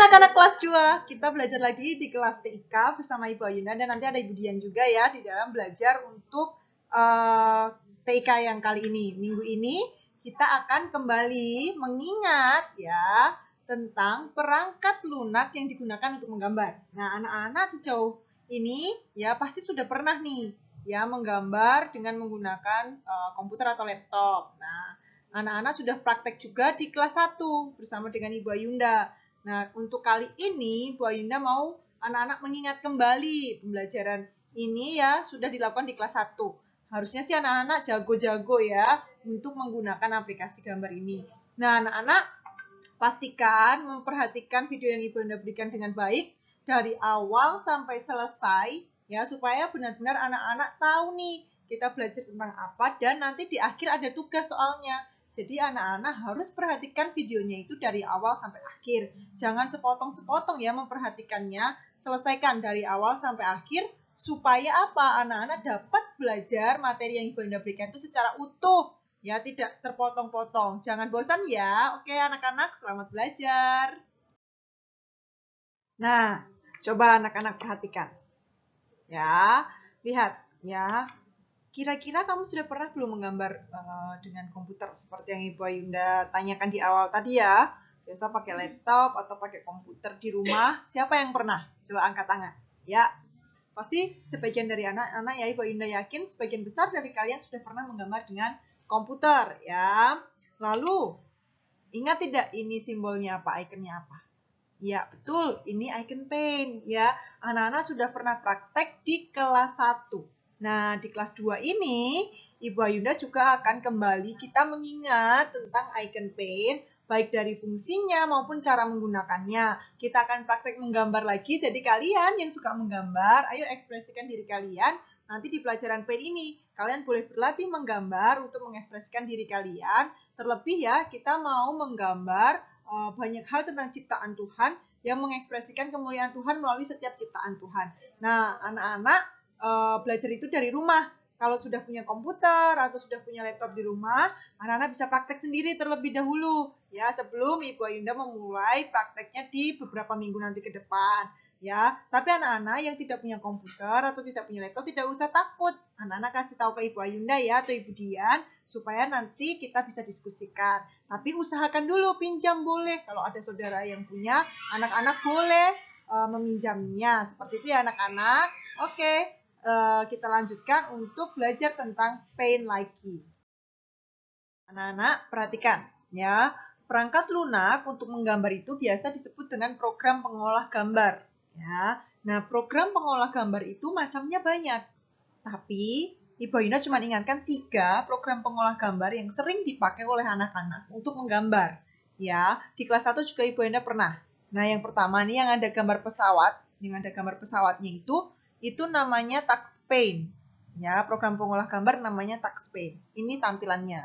anak-anak kelas 2, kita belajar lagi di kelas TIK bersama Ibu Ayunda dan nanti ada Ibu Dian juga ya di dalam belajar untuk TIK yang kali ini. Minggu ini kita akan kembali mengingat ya tentang perangkat lunak yang digunakan untuk menggambar. Nah, anak-anak sejauh ini ya pasti sudah pernah nih ya menggambar dengan menggunakan komputer atau laptop. Nah, anak-anak sudah praktek juga di kelas 1 bersama dengan Ibu Ayunda. Nah, untuk kali ini Bu Ayunda mau anak-anak mengingat kembali pembelajaran ini ya sudah dilakukan di kelas 1. Harusnya sih anak-anak jago-jago ya untuk menggunakan aplikasi gambar ini. Nah, anak-anak pastikan memperhatikan video yang Ibu Ayunda berikan dengan baik dari awal sampai selesai ya supaya benar-benar anak-anak tahu nih kita belajar tentang apa dan nanti di akhir ada tugas soalnya. Jadi anak-anak harus perhatikan videonya itu dari awal sampai akhir. Jangan sepotong-sepotong ya memperhatikannya. Selesaikan dari awal sampai akhir supaya apa? Anak-anak dapat belajar materi yang Ibu Ayunda berikan itu secara utuh. Ya, tidak terpotong-potong. Jangan bosan ya. Oke anak-anak, selamat belajar. Nah, coba anak-anak perhatikan. Ya, lihat ya. Kira-kira kamu sudah pernah belum menggambar dengan komputer seperti yang Ibu Ayunda tanyakan di awal tadi ya? Biasa pakai laptop atau pakai komputer di rumah. Siapa yang pernah? Coba angkat tangan. Ya, pasti sebagian dari anak-anak ya Ibu Ayunda yakin sebagian besar dari kalian sudah pernah menggambar dengan komputer ya. Lalu, ingat tidak ini simbolnya apa? Ikonnya apa? Ya, betul. Ini icon paint ya. Anak-anak sudah pernah praktek di kelas 1. Nah, di kelas 2 ini, Ibu Ayunda juga akan kembali kita mengingat tentang icon paint, baik dari fungsinya maupun cara menggunakannya. Kita akan praktek menggambar lagi, jadi kalian yang suka menggambar, ayo ekspresikan diri kalian. Nanti di pelajaran paint ini, kalian boleh berlatih menggambar untuk mengekspresikan diri kalian. Terlebih ya, kita mau menggambar banyak hal tentang ciptaan Tuhan yang mengekspresikan kemuliaan Tuhan melalui setiap ciptaan Tuhan. Nah, anak-anak belajar itu dari rumah. Kalau sudah punya komputer atau sudah punya laptop di rumah, anak-anak bisa praktek sendiri terlebih dahulu ya sebelum Ibu Ayunda memulai prakteknya di beberapa minggu nanti ke depan ya. Tapi anak-anak yang tidak punya komputer atau tidak punya laptop tidak usah takut. Anak-anak kasih tahu ke Ibu Ayunda ya atau Ibu Dian supaya nanti kita bisa diskusikan. Tapi usahakan dulu pinjam boleh. Kalau ada saudara yang punya, anak-anak boleh meminjamnya. Seperti itu ya anak-anak. Oke. Kita lanjutkan untuk belajar tentang paint lagi. Anak-anak perhatikan ya, perangkat lunak untuk menggambar itu biasa disebut dengan program pengolah gambar ya. Nah, program pengolah gambar itu macamnya banyak. Tapi Ibu Ayunda cuma ingatkan 3 program pengolah gambar yang sering dipakai oleh anak-anak untuk menggambar. Ya, di kelas 1 juga Ibu Ayunda pernah. Nah, yang pertama nih yang ada gambar pesawat, pesawatnya itu namanya TuxPaint. Ya, program pengolah gambar namanya TuxPaint. Ini tampilannya.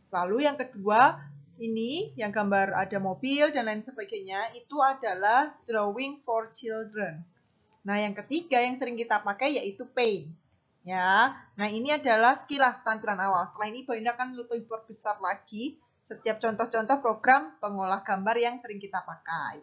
Lalu yang kedua, ini yang gambar ada mobil dan lain sebagainya, itu adalah Drawing for Children. Nah, yang ketiga yang sering kita pakai yaitu Paint. Ya, nah ini adalah sekilas tampilan awal. Setelah ini Ibu Ayunda akan lebih perbesar lagi setiap contoh-contoh program pengolah gambar yang sering kita pakai.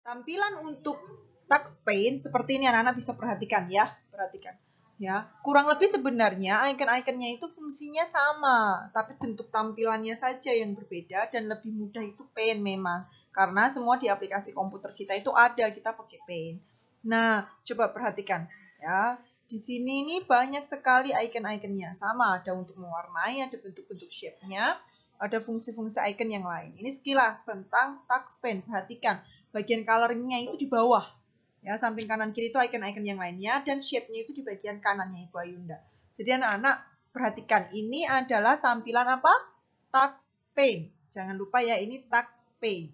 Tampilan untuk TuxPaint seperti ini anak-anak bisa perhatikan ya. Perhatikan. Ya, kurang lebih sebenarnya icon-iconnya itu fungsinya sama, tapi bentuk tampilannya saja yang berbeda dan lebih mudah itu Paint memang. Karena semua di aplikasi komputer kita itu ada, kita pakai Paint. Nah, coba perhatikan ya. Di sini nih banyak sekali icon-iconnya. Sama, ada untuk mewarnai, ada bentuk-bentuk shape-nya, ada fungsi-fungsi icon yang lain. Ini sekilas tentang TuxPaint. Perhatikan, bagian coloring-nya itu di bawah. Ya, samping kanan kiri itu icon-icon yang lainnya dan shape-nya itu di bagian kanannya Ibu Ayunda. Jadi anak-anak perhatikan, ini adalah tampilan apa? TuxPaint. Jangan lupa ya, ini TuxPaint.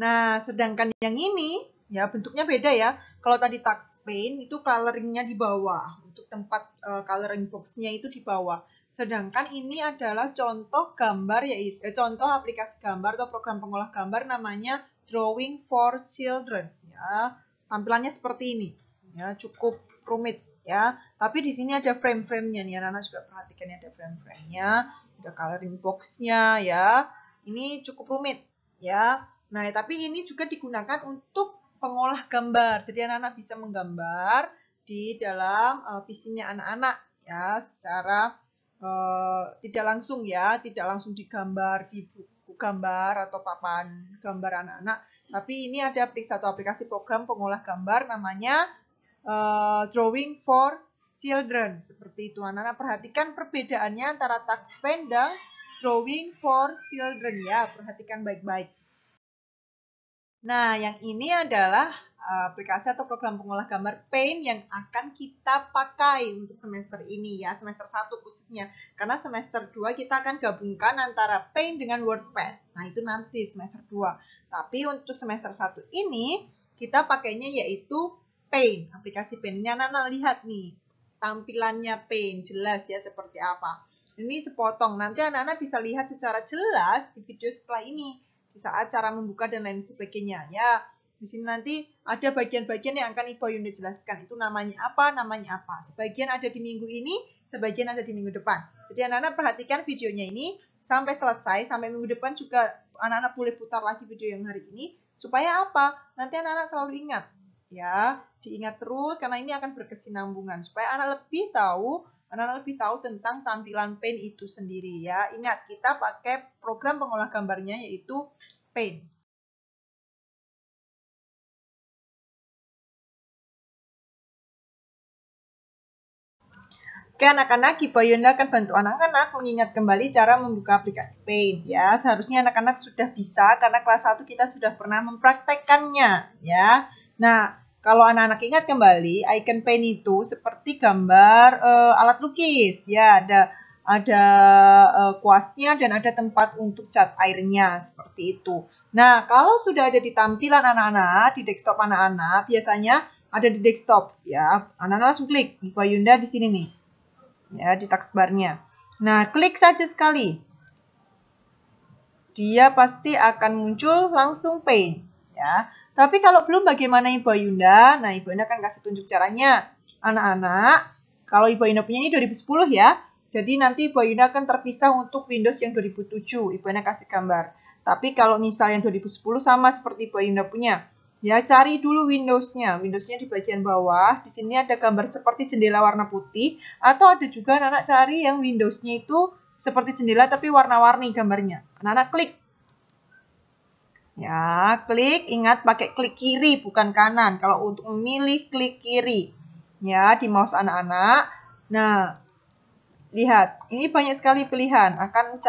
Nah, sedangkan yang ini ya bentuknya beda ya. Kalau tadi TuxPaint itu coloring-nya di bawah. Untuk tempat coloring box-nya itu di bawah. Sedangkan ini adalah contoh gambar yaitu contoh aplikasi gambar atau program pengolah gambar namanya Drawing for Children ya. Tampilannya seperti ini. Ya, cukup rumit ya. Tapi di sini ada frame-frame-nya nih. Anak-anak juga perhatikan ada frame-frame-nya, ada coloring box-nya ya. Ini cukup rumit. Ya. Nah, tapi ini juga digunakan untuk pengolah gambar. Jadi anak-anak bisa menggambar di dalam PC-nya anak-anak ya, secara tidak langsung ya, tidak langsung digambar di buku gambar atau papan gambar anak-anak. Tapi ini ada satu aplikasi program pengolah gambar namanya Drawing for Children. Seperti itu. Anak-anak perhatikan perbedaannya antara touchpen dan Drawing for Children ya. Perhatikan baik-baik. Nah, yang ini adalah aplikasi atau program pengolah gambar Paint yang akan kita pakai untuk semester ini ya, semester 1 khususnya. Karena semester 2 kita akan gabungkan antara Paint dengan WordPad. Nah, itu nanti semester 2. Tapi untuk semester 1 ini kita pakainya yaitu Paint, aplikasi Paint. Ini anak-anak lihat nih, tampilannya Paint jelas ya seperti apa. Ini sepotong, nanti anak-anak bisa lihat secara jelas di video setelah ini. Di saat cara membuka dan lain sebagainya ya. Di sini nanti ada bagian-bagian yang akan Ibu Yunda jelaskan. Itu namanya apa, namanya apa. Sebagian ada di minggu ini, sebagian ada di minggu depan. Jadi anak-anak perhatikan videonya ini sampai selesai, sampai minggu depan juga anak-anak boleh putar lagi video yang hari ini. Supaya apa? Nanti anak-anak selalu ingat. Ya, diingat terus karena ini akan berkesinambungan. Supaya anak lebih tahu tentang tampilan Paint itu sendiri ya. Ingat, kita pakai program pengolah gambarnya yaitu Paint. Oke anak-anak, Ibu Yunda akan bantu anak-anak mengingat kembali cara membuka aplikasi Paint ya. Seharusnya anak-anak sudah bisa karena kelas 1 kita sudah pernah mempraktekkannya ya. Nah, kalau anak-anak ingat kembali, icon Paint itu seperti gambar alat lukis ya, ada kuasnya dan ada tempat untuk cat airnya seperti itu. Nah, kalau sudah ada di tampilan anak-anak, di desktop anak-anak, biasanya ada di desktop ya. Anak-anak langsung klik Ibu Yunda di sini nih. Ya, di taskbarnya. Nah, klik saja sekali. Dia pasti akan muncul langsung Paint ya. Tapi kalau belum bagaimana Ibu Yunda? Nah, Ibu Yunda akan kasih tunjuk caranya. Anak-anak, kalau Ibu Yunda punya ini 2010 ya. Jadi nanti Ibu Yunda akan terpisah untuk Windows yang 2007. Ibu Yunda kasih gambar. Tapi kalau misalnya yang 2010 sama seperti Ibu Yunda punya. Ya, cari dulu Windows-nya. Windows-nya di bagian bawah. Di sini ada gambar seperti jendela warna putih. Atau ada juga anak-anak cari yang Windows-nya itu seperti jendela tapi warna-warni gambarnya. Anak-anak klik. Ya, klik. Ingat pakai klik kiri bukan kanan. Kalau untuk memilih klik kiri. Ya, di mouse anak-anak. Nah, lihat. Ini banyak sekali pilihan. Anak-anak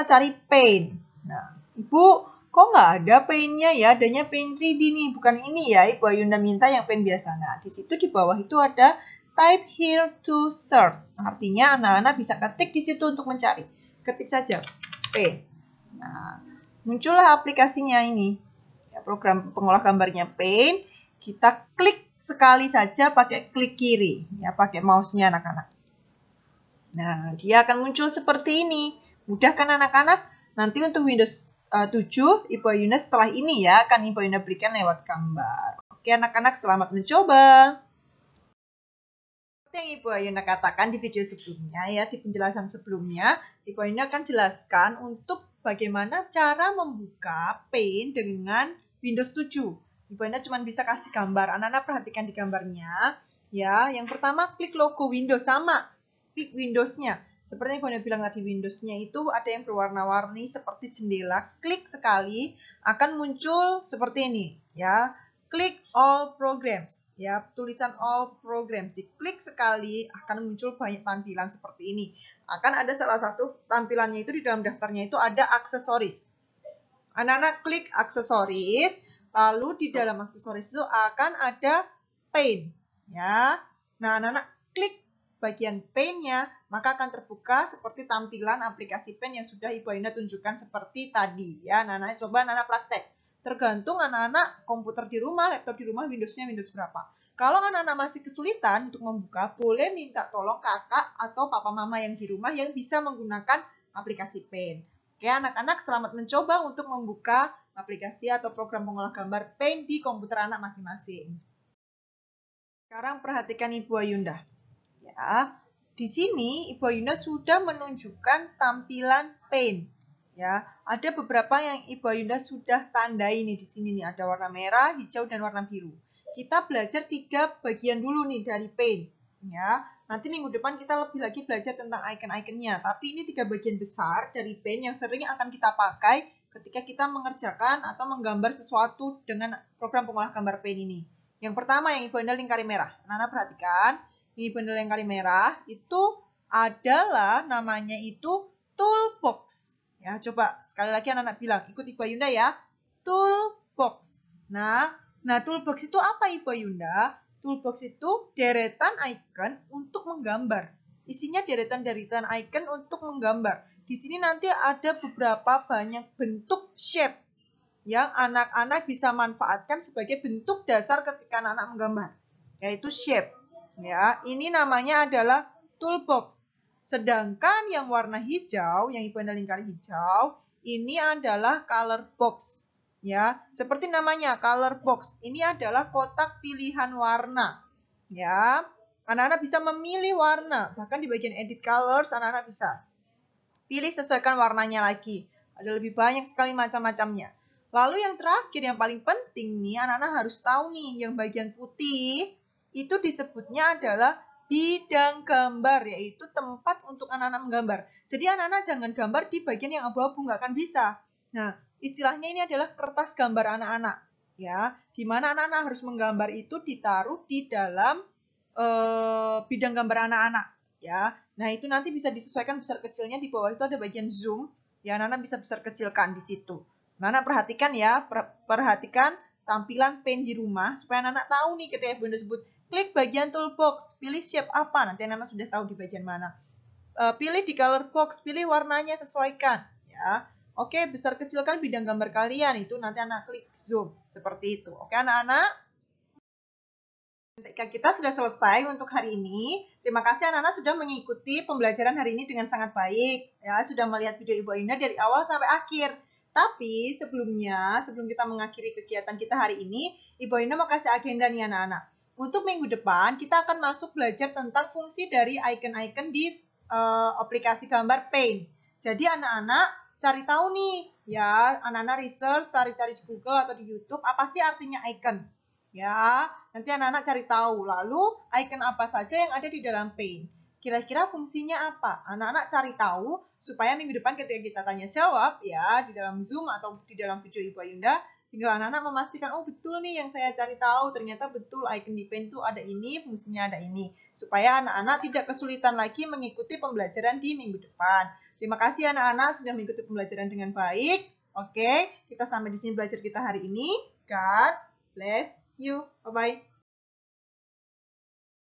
cari Paint. Nah, Ibu kok nggak ada Paint-nya ya? Adanya Paint 3D nih. Bukan ini ya. Ibu Yunda minta yang Paint biasa. Nah, di situ di bawah itu ada type here to search. Artinya anak-anak bisa ketik di situ untuk mencari. Ketik saja Paint. Nah, muncullah aplikasinya ini. Ya, program pengolah gambarnya Paint. Kita klik sekali saja pakai klik kiri. Ya, pakai mouse-nya anak-anak. Nah, dia akan muncul seperti ini. Mudah kan anak-anak? Nanti untuk Windows 7, Ibu Yunda setelah ini ya, akan Ibu Yunda berikan lewat gambar. Oke anak-anak, selamat mencoba. Seperti yang Ibu Yunda katakan di video sebelumnya ya, di penjelasan sebelumnya, Ibu Yunda akan jelaskan untuk bagaimana cara membuka Paint dengan Windows 7. Ibu Yunda cuma bisa kasih gambar. Anak-anak perhatikan di gambarnya. Ya, yang pertama klik logo Windows sama. Klik Windows-nya. Seperti yang Ibu Yunda bilang tadi, Windows-nya itu ada yang berwarna-warni seperti jendela. Klik sekali akan muncul seperti ini, ya. Klik all programs, ya. Tulisan all programs. Diklik sekali akan muncul banyak tampilan seperti ini. Akan ada salah satu tampilannya itu di dalam daftarnya itu ada aksesoris. Anak-anak klik aksesoris, lalu di dalam aksesoris itu akan ada Paint, ya. Nah, anak-anak klik bagian Paint-nya, maka akan terbuka seperti tampilan aplikasi Paint yang sudah Ibu Yunda tunjukkan seperti tadi. Ya, anak-anak coba anak-anak praktek. Tergantung anak-anak komputer di rumah, laptop di rumah, Windows-nya Windows berapa. Kalau anak-anak masih kesulitan untuk membuka, boleh minta tolong kakak atau papa mama yang di rumah yang bisa menggunakan aplikasi Paint. Oke, anak-anak selamat mencoba untuk membuka aplikasi atau program pengolah gambar Paint di komputer anak masing-masing. Sekarang perhatikan Ibu Yunda. Ya, di sini Ibu Yunda sudah menunjukkan tampilan Paint. Ya, ada beberapa yang Ibu Ayunda sudah tandai nih di sini nih, ada warna merah, hijau, dan warna biru. Kita belajar 3 bagian dulu nih dari paint. Ya, nanti minggu depan kita lebih lagi belajar tentang icon-iconnya. Tapi ini 3 bagian besar dari paint yang sering akan kita pakai ketika kita mengerjakan atau menggambar sesuatu dengan program pengolah gambar paint ini. Yang pertama yang Ibu Ayunda lingkari merah. Anak-anak perhatikan, ini Ibu Ayunda lingkari merah itu adalah namanya itu toolbox. Ya, coba sekali lagi anak-anak bilang, ikut Ibu Ayunda ya. Toolbox. Nah, toolbox itu apa Ibu Ayunda? Toolbox itu deretan icon untuk menggambar. Isinya deretan-deretan icon untuk menggambar. Di sini nanti ada beberapa banyak bentuk shape yang anak-anak bisa manfaatkan sebagai bentuk dasar ketika anak-anak menggambar, yaitu shape. Ya, ini namanya adalah toolbox. Sedangkan yang warna hijau, yang Ibu Ayunda lingkari hijau, ini adalah color box. Ya, seperti namanya color box. Ini adalah kotak pilihan warna. Ya, anak-anak bisa memilih warna. Bahkan di bagian edit colors, anak-anak bisa pilih sesuaikan warnanya lagi. Ada lebih banyak sekali macam-macamnya. Lalu yang terakhir, yang paling penting nih, anak-anak harus tahu nih, yang bagian putih itu disebutnya adalah bidang gambar, yaitu tempat untuk anak-anak menggambar. Jadi anak-anak jangan gambar di bagian yang abu-abu, nggak akan bisa. Nah, istilahnya ini adalah kertas gambar anak-anak, ya, di mana anak-anak harus menggambar itu ditaruh di dalam bidang gambar anak-anak, ya. Nah, itu nanti bisa disesuaikan besar kecilnya. Di bawah itu ada bagian zoom, ya, anak-anak bisa besar kecilkan di situ. Anak-anak perhatikan ya, perhatikan tampilan paint di rumah supaya anak-anak tahu nih ketika Ibu Ayunda sebut klik bagian toolbox, pilih shape apa, nanti anak-anak sudah tahu di bagian mana. Pilih di color box, pilih warnanya, sesuaikan. Ya, oke, besar kecilkan bidang gambar kalian, itu nanti anak klik zoom, seperti itu. Oke anak-anak? Kita sudah selesai untuk hari ini. Terima kasih anak-anak sudah mengikuti pembelajaran hari ini dengan sangat baik. Ya, sudah melihat video Ibu Ayunda dari awal sampai akhir. Tapi sebelum kita mengakhiri kegiatan kita hari ini, Ibu Ayunda mau kasih agenda nih anak-anak. Untuk minggu depan, kita akan masuk belajar tentang fungsi dari icon-icon di aplikasi gambar Paint. Jadi anak-anak cari tahu nih, ya, anak-anak research, cari-cari di Google atau di YouTube, apa sih artinya icon? Ya, nanti anak-anak cari tahu. Lalu, icon apa saja yang ada di dalam Paint? Kira-kira fungsinya apa? Anak-anak cari tahu supaya minggu depan ketika kita tanya jawab, ya, di dalam Zoom atau di dalam video Ibu Ayunda, tinggal anak-anak memastikan, oh betul nih yang saya cari tahu, ternyata betul icon di Paint itu ada ini, fungsinya ada ini. Supaya anak-anak tidak kesulitan lagi mengikuti pembelajaran di minggu depan. Terima kasih anak-anak sudah mengikuti pembelajaran dengan baik. Oke, kita sampai di sini belajar kita hari ini. God bless you. Bye-bye.